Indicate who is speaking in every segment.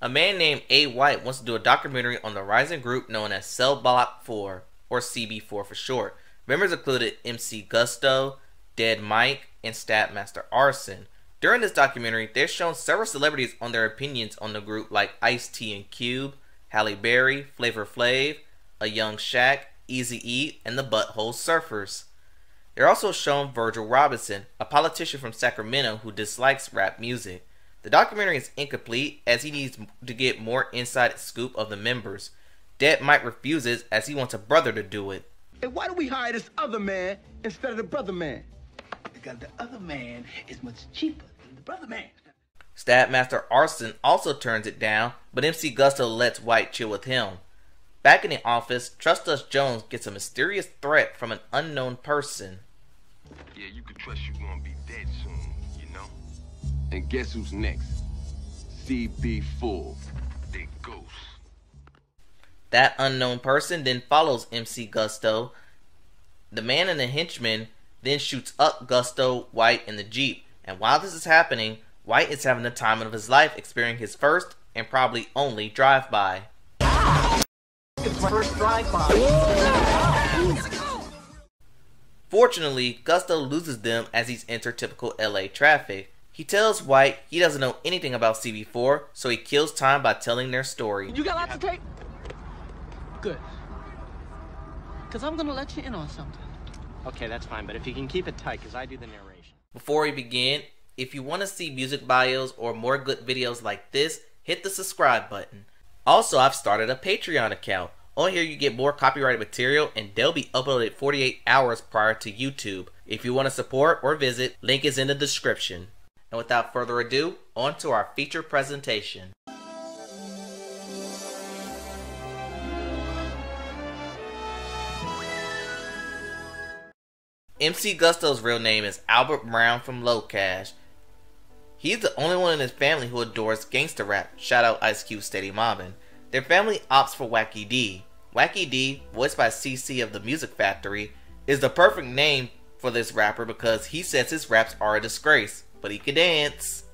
Speaker 1: A man named A. White wants to do a documentary on the rising group known as Cell Block 4, or CB4 for short. Members included MC Gusto, Dead Mike, and Stabmaster Arson. During this documentary, they're shown several celebrities on their opinions on the group like Ice-T and Cube, Halle Berry, Flavor Flav, A Young Shaq, Eazy-E, and the Butthole Surfers. They're also shown Virgil Robinson, a politician from Sacramento who dislikes rap music. The documentary is incomplete as he needs to get more inside scoop of the members. Dead Mike refuses as he wants a brother to do it.
Speaker 2: And why do we hire this other man instead of the brother man?
Speaker 3: Because the other man is much cheaper than the brother man.
Speaker 1: Stabmaster Arson also turns it down, but MC Gusto lets White chill with him. Back in the office, Trust Us Jones gets a mysterious threat from an unknown person.
Speaker 4: Yeah, you can trust you're gonna be dead soon, you know? And guess who's next? CB4, the ghost.
Speaker 1: That unknown person then follows MC Gusto. The man and the henchman then shoots up Gusto, White, and the Jeep. And while this is happening, White is having the time of his life, experiencing his first and probably only drive-by.
Speaker 3: First drive-by.
Speaker 1: Fortunately, Gusto loses them as he's entered typical LA traffic. He tells White he doesn't know anything about CB4, so he kills time by telling their story.
Speaker 3: You got lots of tape? Good. Because I'm going to let you in on something.
Speaker 5: Okay, that's fine, but if you can keep it tight, because I do the narration.
Speaker 1: Before we begin, if you want to see music bios or more good videos like this, hit the subscribe button. Also, I've started a Patreon account. On here you get more copyrighted material and they'll be uploaded 48 hours prior to YouTube. If you want to support or visit, link is in the description. And without further ado, on to our feature presentation. MC Gusto's real name is Albert Brown from Locash. He's the only one in his family who adores gangsta rap. Shout out Ice Cube Steady Mobbin'. Their family opts for Wacky D. Wacky D, voiced by CC of the Music Factory, is the perfect name for this rapper because he says his raps are a disgrace, but he can dance.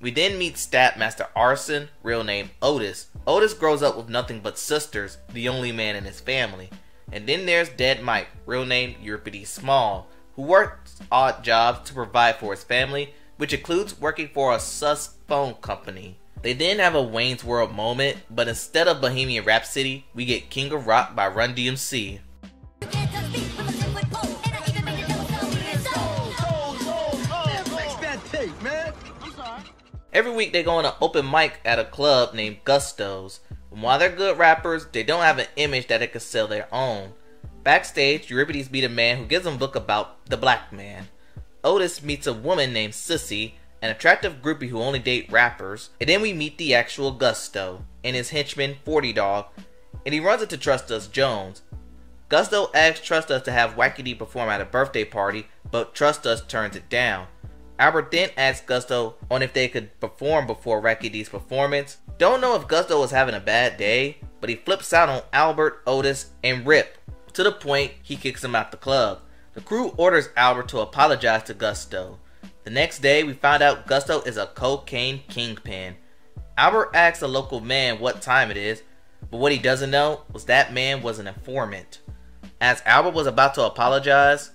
Speaker 1: We then meet Stabmaster Arson, real name Otis. Otis grows up with nothing but sisters, the only man in his family. And then there's Dead Mike, real name Euripides Small, who works odd jobs to provide for his family, which includes working for a sus phone company. They then have a Wayne's World moment, but instead of Bohemian Rhapsody, we get King of Rock by Run DMC. Every week they go on an open mic at a club named Gusto's. And while they're good rappers, they don't have an image that they could sell their own. Backstage, Euripides meets a man who gives him a book about the black man. Otis meets a woman named Sissy, an attractive groupie who only date rappers. And then we meet the actual Gusto and his henchman 40 Dog, and he runs into Trust Us Jones. Gusto asks Trust Us to have Wacky D perform at a birthday party, but Trust Us turns it down. Albert then asks Gusto on if they could perform before Wacky D's performance. Don't know if Gusto was having a bad day, but he flips out on Albert, Otis, and Rip, to the point he kicks him out the club. The crew orders Albert to apologize to Gusto. The next day we find out Gusto is a cocaine kingpin. Albert asks a local man what time it is, but what he doesn't know was that man was an informant. As Albert was about to apologize,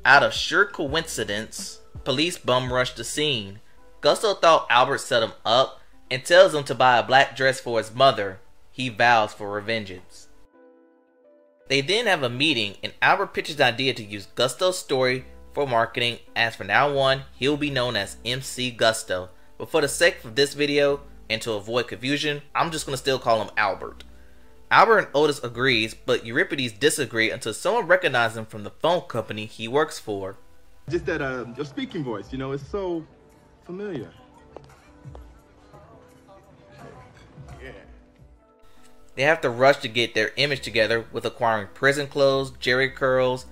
Speaker 1: out of sheer coincidence, police bum rushed the scene. Gusto thought Albert set him up and tells him to buy a black dress for his mother. He vows for revengeance. They then have a meeting and Albert pitches the idea to use Gusto's story for marketing, as from now on he'll be known as MC Gusto. But for the sake of this video and to avoid confusion, I'm just going to still call him Albert. Albert and Otis agrees, but Euripides disagree until someone recognizes him from the phone company he works for.
Speaker 2: Just that your speaking voice, you know, it's so familiar. Yeah.
Speaker 1: They have to rush to get their image together with acquiring prison clothes, jerry curls,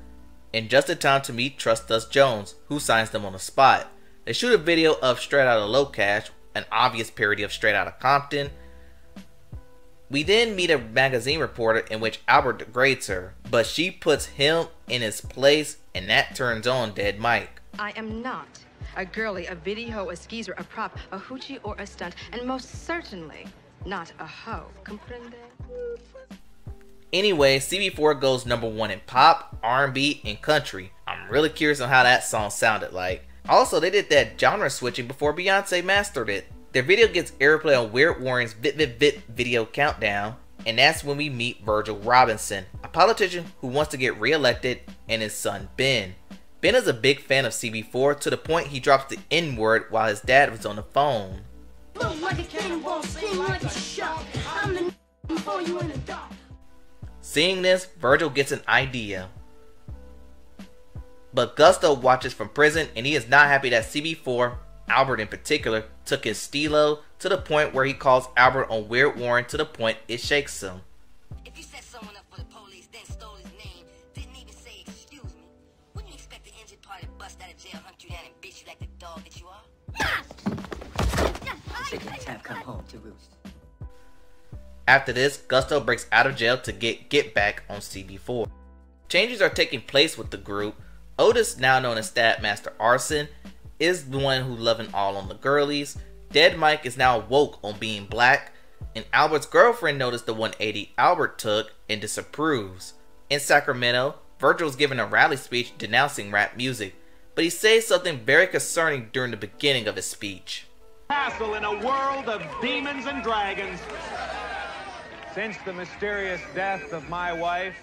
Speaker 1: and just in time to meet Trust Us Jones, who signs them on the spot. They shoot a video of Straight Outta Locash, an obvious parody of Straight Outta Compton. We then meet a magazine reporter in which Albert degrades her, but she puts him in his place and that turns on Dead Mike.
Speaker 6: I am not a girly, a video, a skeezer, a prop, a hoochie, or a stunt, and most certainly not a hoe. Comprende?
Speaker 1: Anyway, CB4 goes #1 in pop, R&B, and country. I'm really curious on how that song sounded like. Also, they did that genre switching before Beyonce mastered it. Their video gets airplay on Weird Warren's Vit Vit Vit video countdown, and that's when we meet Virgil Robinson, a politician who wants to get re-elected, and his son Ben. Ben is a big fan of CB4 to the point he drops the N-word while his dad was on the phone. Seeing this, Virgil gets an idea. But Gusto watches from prison, and he is not happy that CB4, Albert in particular, took his stilo to the point where he calls Albert on Weird Warren to the point it shakes him.
Speaker 7: If you set someone up for the police, then stole his name, didn't even say excuse me, wouldn't you expect the engine party to bust out of jail, hunt you down, and bitch you like the dog that you are? Have come home to roost.
Speaker 1: After this, Gusto breaks out of jail to get back on CB4. Changes are taking place with the group. Otis, now known as Stab Master Arson, is the one who loving all on the girlies. Dead Mike is now woke on being black, and Albert's girlfriend noticed the 180 Albert took and disapproves. In Sacramento, Virgil's giving a rally speech denouncing rap music, but he says something very concerning during the beginning of his speech.
Speaker 8: Castle in a world of demons and dragons. Since the mysterious death of my wife.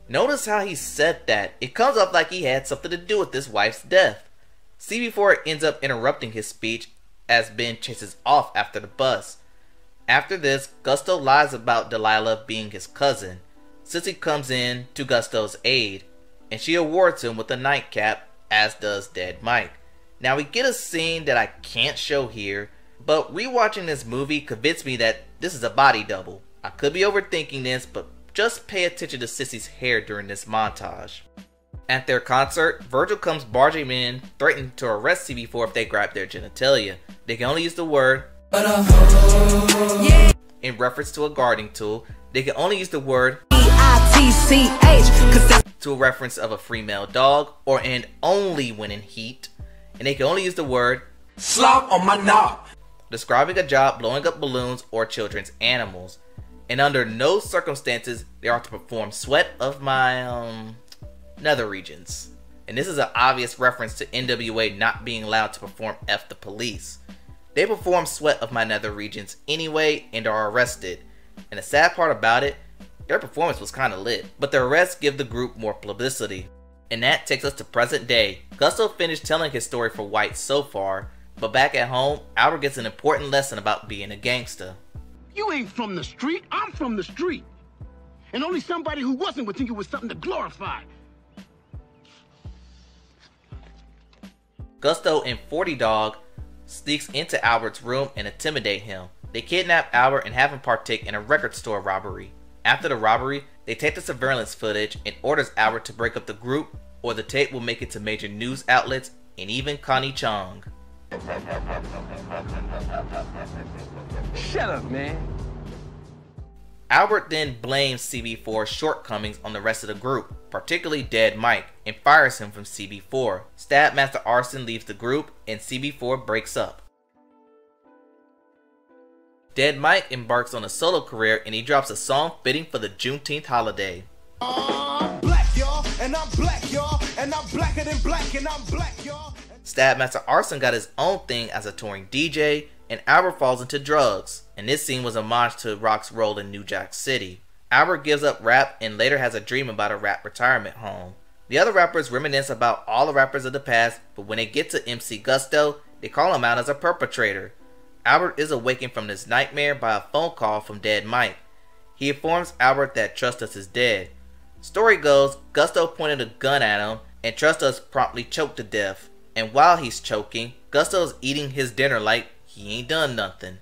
Speaker 1: Notice how he said that. It comes off like he had something to do with his wife's death. CB4 ends up interrupting his speech as Ben chases off after the bus. After this, Gusto lies about Delilah being his cousin. Sissy comes in to Gusto's aid, and she awards him with a nightcap, as does Dead Mike. Now we get a scene that I can't show here, but rewatching this movie convinced me that this is a body double. I could be overthinking this, but just pay attention to Sissy's hair during this montage. At their concert, Virgil comes barging in, threatening to arrest CB4 if they grab their genitalia. They can only use the word in reference to a guarding tool. They can only use the word to a reference of a free male dog, or and only when in heat. And they can only use the word
Speaker 9: slop on my knob,
Speaker 1: describing a job blowing up balloons or children's animals. And under no circumstances they are to perform sweat of my nether regions. And this is an obvious reference to NWA not being allowed to perform F the police. They perform sweat of my nether regions anyway and are arrested. And the sad part about it, their performance was kinda lit. But the arrests give the group more publicity. And that takes us to present day. Gusto finished telling his story for White so far, but back at home, Albert gets an important lesson about being a gangster.
Speaker 10: You ain't from the street, I'm from the street. And only somebody who wasn't would think it was something to glorify.
Speaker 1: Gusto and 40 Dog sneaks into Albert's room and intimidate him. They kidnap Albert and have him partake in a record store robbery. After the robbery, they take the surveillance footage and orders Albert to break up the group, or the tape will make it to major news outlets and even Connie Chung.
Speaker 9: Shut up, man.
Speaker 1: Albert then blames CB4's shortcomings on the rest of the group, particularly Dead Mike, and fires him from CB4. Stab Master Arson leaves the group and CB4 breaks up. Dead Mike embarks on a solo career and he drops a song fitting for the Juneteenth holiday.
Speaker 9: I'm black, y'all, and I'm black, y'all, and I'm blacker than black, and I'm black, y'all.
Speaker 1: Stab Master Arson got his own thing as a touring DJ, and Albert falls into drugs, and this scene was a homage to Rock's role in New Jack City. Albert gives up rap and later has a dream about a rap retirement home. The other rappers reminisce about all the rappers of the past, but when they get to MC Gusto, they call him out as a perpetrator. Albert is awakened from this nightmare by a phone call from Dead Mike. He informs Albert that Trustus is dead. Story goes, Gusto pointed a gun at him, and Trustus promptly choked to death. And while he's choking, Gusto's eating his dinner like he ain't done nothing.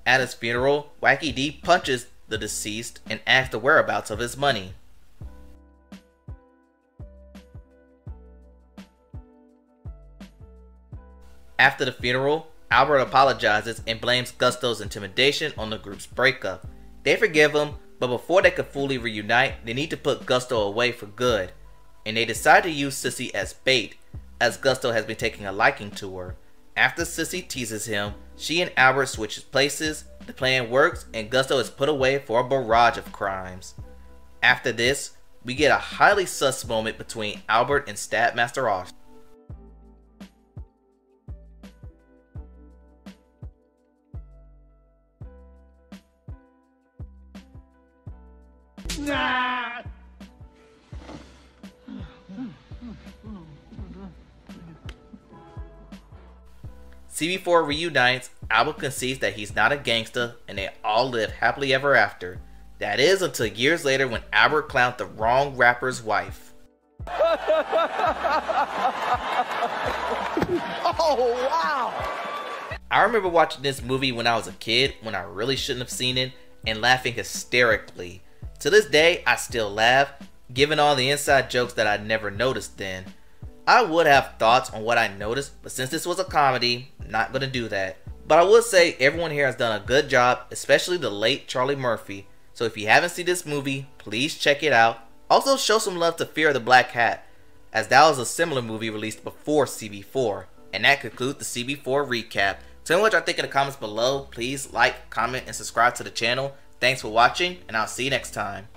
Speaker 1: At his funeral, Wacky D punches the deceased and asks the whereabouts of his money. After the funeral, Albert apologizes and blames Gusto's intimidation on the group's breakup. They forgive him, but before they can fully reunite, they need to put Gusto away for good. And they decide to use Sissy as bait, as Gusto has been taking a liking to her. After Sissy teases him, she and Albert switches places, the plan works, and Gusto is put away for a barrage of crimes. After this, we get a highly sus moment between Albert and Stabmaster Austin.
Speaker 10: Nah.
Speaker 1: CB4 reunites, Albert concedes that he's not a gangster, and they all live happily ever after. That is until years later when Albert clowned the wrong rapper's wife.
Speaker 10: Oh, wow!
Speaker 1: I remember watching this movie when I was a kid, when I really shouldn't have seen it, and laughing hysterically. To this day, I still laugh, given all the inside jokes that I never noticed then. I would have thoughts on what I noticed, but since this was a comedy, not gonna do that. But I would say everyone here has done a good job, especially the late Charlie Murphy. So if you haven't seen this movie, please check it out. Also show some love to Fear of the Black Hat, as that was a similar movie released before CB4. And that concludes the CB4 recap. Tell me what y'all think in the comments below. Please like, comment, and subscribe to the channel. Thanks for watching, and I'll see you next time.